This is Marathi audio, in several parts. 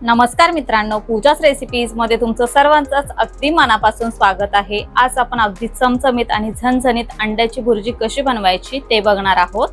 नमस्कार मित्रांनो, पूजाच रेसिपीज मध्ये तुमचं सर्वांचंच अगदी मनापासून स्वागत आहे। आज आपण अगदी चमचमीत आणि झणझणीत अंड्याची भुर्जी कशी बनवायची ते बघणार आहोत।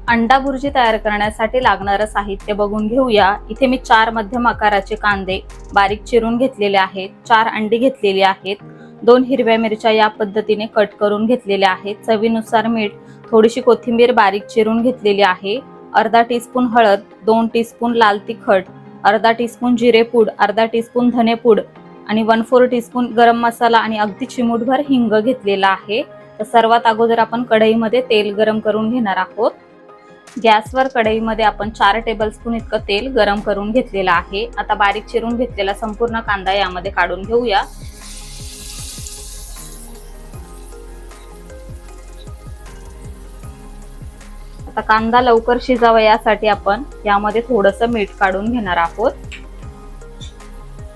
अंडा भुर्जी तयार करण्यासाठी लागणारं साहित्य बघून घेऊया। इथे मी 4 मध्यम आकाराचे कांदे बारीक चिरून घेतलेले आहेत, 4 अंडी घेतलेली आहेत, 2 हिरव्या मिरच्या या पद्धतीने कट करून घेतलेल्या आहेत, चवीनुसार मीठ, थोडीशी कोथिंबीर बारीक चिरून घेतलेली आहे, अर्धा टीस्पून हळद, 2 टीस्पून लाल तिखट, अर्धा टीस्पून जिरेपूड, अर्धा टीस्पून धनेपूड आणि 1/4 टीस्पून गरम मसाला आणि अगदी चिमूटभर हिंग घेतलेला आहे। तर सर्वात अगोदर आपण कढईमध्ये तेल गरम करून घेणार आहोत। गॅसवर कढईमध्ये आपण 4 टेबलस्पून इतकं तेल गरम करून घेतलेलं आहे। आता बारीक चिरून घेतलेला संपूर्ण कांदा यामध्ये काढून घेऊया। आता कांदा लवकर शिजावा यासाठी आपण यामध्ये थोडंसं मीठ काढून घेणार आहोत।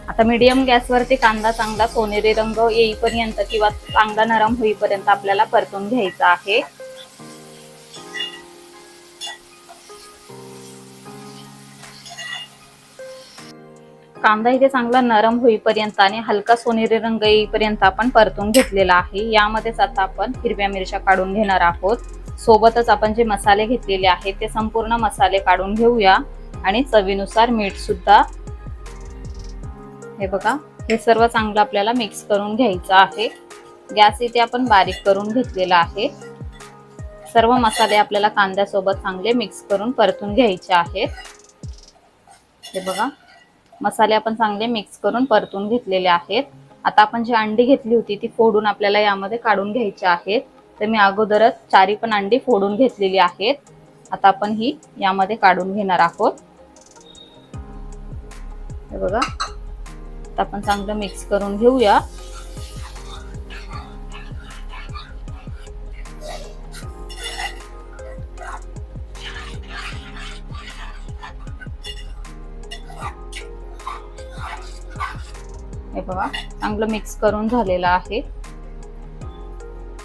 आता मीडियम गॅसवरती कांदा चांगला सोनेरी रंग येईपर्यंत किंवा चांगला नरम होईपर्यंत आपल्याला परतून घ्यायचा आहे। कांदा इथे चांगला नरम होईपर्यंत आणि हलका सोनेरी रंग येईपर्यंत आपण परतून घेतलेला आहे। यामध्येच आता आपण हिरव्या मिरच्या काढून घेणार आहोत। सोबतच आपण जे मसाले घेतलेले आहेत ते संपूर्ण मसाले काढून घेऊया आणि चवीनुसार मीठ सुद्धा। हे बघा, हे सर्व चांगलं आपल्याला मिक्स करून घ्यायचं आहे। गॅस इथे आपण बारीक करून घेतलेला आहे। सर्व मसाले आपल्याला कांद्यासोबत चांगले मिक्स करून परतून घ्यायचे आहेत। हे बघा, मसाले आपण चांगले मिक्स करून परतून घेतलेले आहेत। आता आपण जी अंडी घेतली होती ती फोडून आपल्याला यामध्ये काढून घ्यायची आहेत। तर मी अगोदरच 4 पण अंडी फोडून घेतलेली आहेत। आता आपण ही यामध्ये काढून घेणार आहोत। हे बघा, आता आपण चांगलं मिक्स करून घेऊया। हे बघा, चांगलं मिक्स करून झालेलं आहे।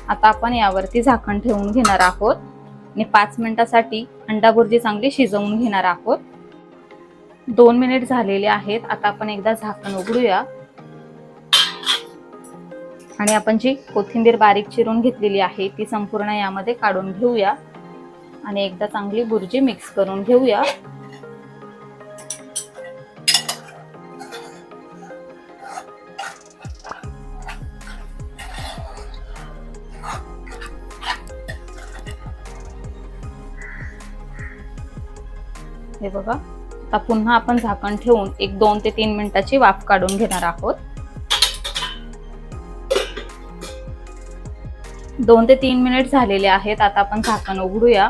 आता आपण यावरती झाकण ठेवून घेणार आहोत आणि 5 मिनिटांसाठी अंडा भुर्जी चांगली शिजवून घेणार आहोत। 2 मिनिट झालेले आहेत। आता आपण एकदा झाकण उघडूया आणि आपण जी कोथिंबीर बारीक चिरून घेतलेली आहे ती संपूर्ण यामध्ये काढून घेऊया आणि एकदा चांगली भुर्जी मिक्स करून घेऊया। हे बघा, आता पुन्हा आपण झाकण ठेवून एक 2 ते 3 मिनिटाची वाफ काढून घेणार आहोत। 2 ते 3 मिनिट झालेले आहेत। आता आपण झाकण उघडूया।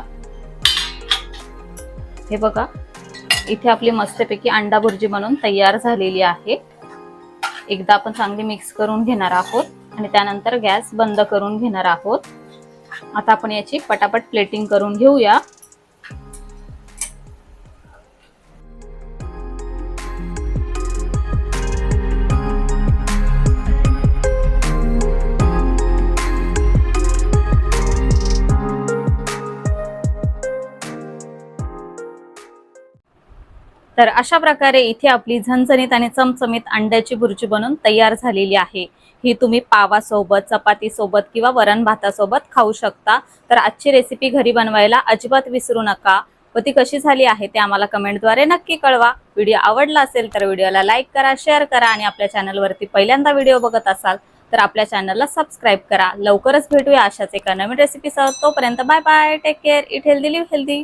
हे बघा, इथे आपली मस्तपैकी अंडा भुर्जी बनवून तयार झालेली आहे। एकदा आपण चांगली मिक्स करून घेणार आहोत आणि त्यानंतर गॅस बंद करून घेणार आहोत। आता आपण याची पटापट प्लेटिंग करून घेऊया। तर अशा प्रकारे इथे आपली झणझणीत आणि चमचमीत अंड्याची भुर्जी बनून तयार झालेली आहे। ही तुम्ही पावासोबत, चपातीसोबत किंवा वरण भातासोबत खाऊ शकता। तर आजची रेसिपी घरी बनवायला अजिबात विसरू नका व ती कशी झाली आहे ते आम्हाला कमेंटद्वारे नक्की कळवा। व्हिडिओ आवडला असेल तर व्हिडिओला लाईक करा, शेअर करा आणि आपल्या चॅनलवरती पहिल्यांदा व्हिडिओ बघत असाल तर आपल्या चॅनलला सबस्क्राईब करा। लवकरच भेटूया अशाच एका नवीन रेसिपीसह। तोपर्यंत bye bye, take care, eat healthy, live healthy.